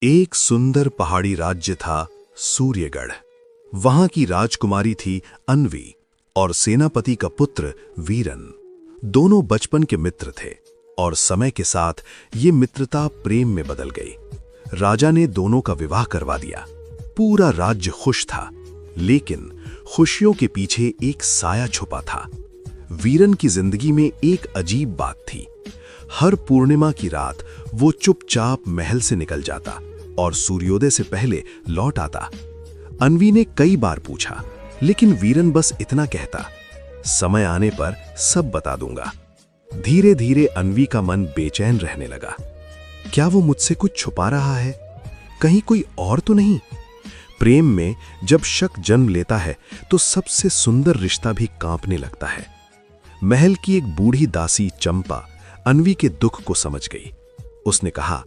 एक सुंदर पहाड़ी राज्य था सूर्यगढ़। वहां की राजकुमारी थी अन्वी और सेनापति का पुत्र वीरन। दोनों बचपन के मित्र थे और समय के साथ ये मित्रता प्रेम में बदल गई। राजा ने दोनों का विवाह करवा दिया। पूरा राज्य खुश था, लेकिन खुशियों के पीछे एक साया छुपा था। वीरन की जिंदगी में एक अजीब बात थी। हर पूर्णिमा की रात वो चुपचाप महल से निकल जाता और सूर्योदय से पहले लौट आता। अन्वी ने कई बार पूछा, लेकिन वीरन बस इतना कहता, समय आने पर सब बता दूंगा। धीरे धीरे अन्वी का मन बेचैन रहने लगा। क्या वो मुझसे कुछ छुपा रहा है? कहीं कोई और तो नहीं? प्रेम में जब शक जन्म लेता है तो सबसे सुंदर रिश्ता भी कांपने लगता है। महल की एक बूढ़ी दासी चंपा अन्वी के दुख को समझ गई। उसने कहा,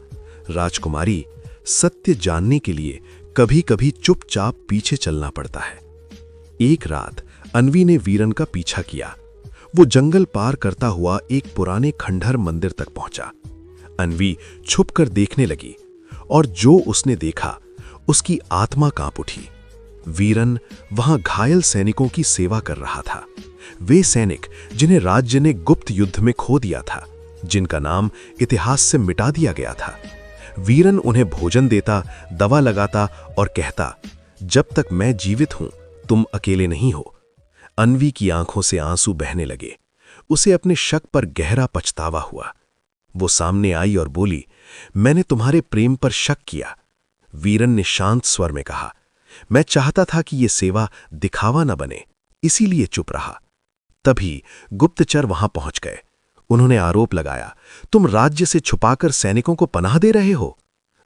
राजकुमारी, सत्य जानने के लिए कभी कभी चुपचाप पीछे चलना पड़ता है। एक रात अन्वी ने वीरन का पीछा किया। वो जंगल पार करता हुआ एक पुराने खंडहर मंदिर तक पहुंचा। अन्वी छुपकर देखने लगी और जो उसने देखा उसकी आत्मा कांप उठी। वीरन वहां घायल सैनिकों की सेवा कर रहा था। वे सैनिक जिन्हें राज्य ने गुप्त युद्ध में खो दिया था, जिनका नाम इतिहास से मिटा दिया गया था। वीरन उन्हें भोजन देता, दवा लगाता और कहता, जब तक मैं जीवित हूं तुम अकेले नहीं हो। अन्वी की आंखों से आंसू बहने लगे। उसे अपने शक पर गहरा पछतावा हुआ। वो सामने आई और बोली, मैंने तुम्हारे प्रेम पर शक किया। वीरन ने शांत स्वर में कहा, मैं चाहता था कि यह सेवा दिखावा न बने, इसीलिए चुप रहा। तभी गुप्तचर वहां पहुंच गए। उन्होंने आरोप लगाया, तुम राज्य से छुपाकर सैनिकों को पनाह दे रहे हो।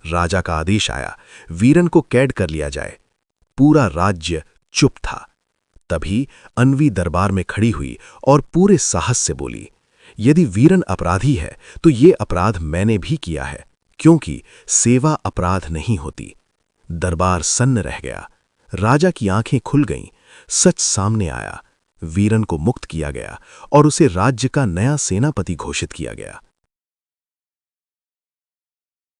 राजा का आदेश आया, वीरन को कैद कर लिया जाए। पूरा राज्य चुप था। तभी अन्वी दरबार में खड़ी हुई और पूरे साहस से बोली, यदि वीरन अपराधी है तो ये अपराध मैंने भी किया है, क्योंकि सेवा अपराध नहीं होती। दरबार सन्न रह गया। राजा की आंखें खुल गईं। सच सामने आया। वीरन को मुक्त किया गया और उसे राज्य का नया सेनापति घोषित किया गया।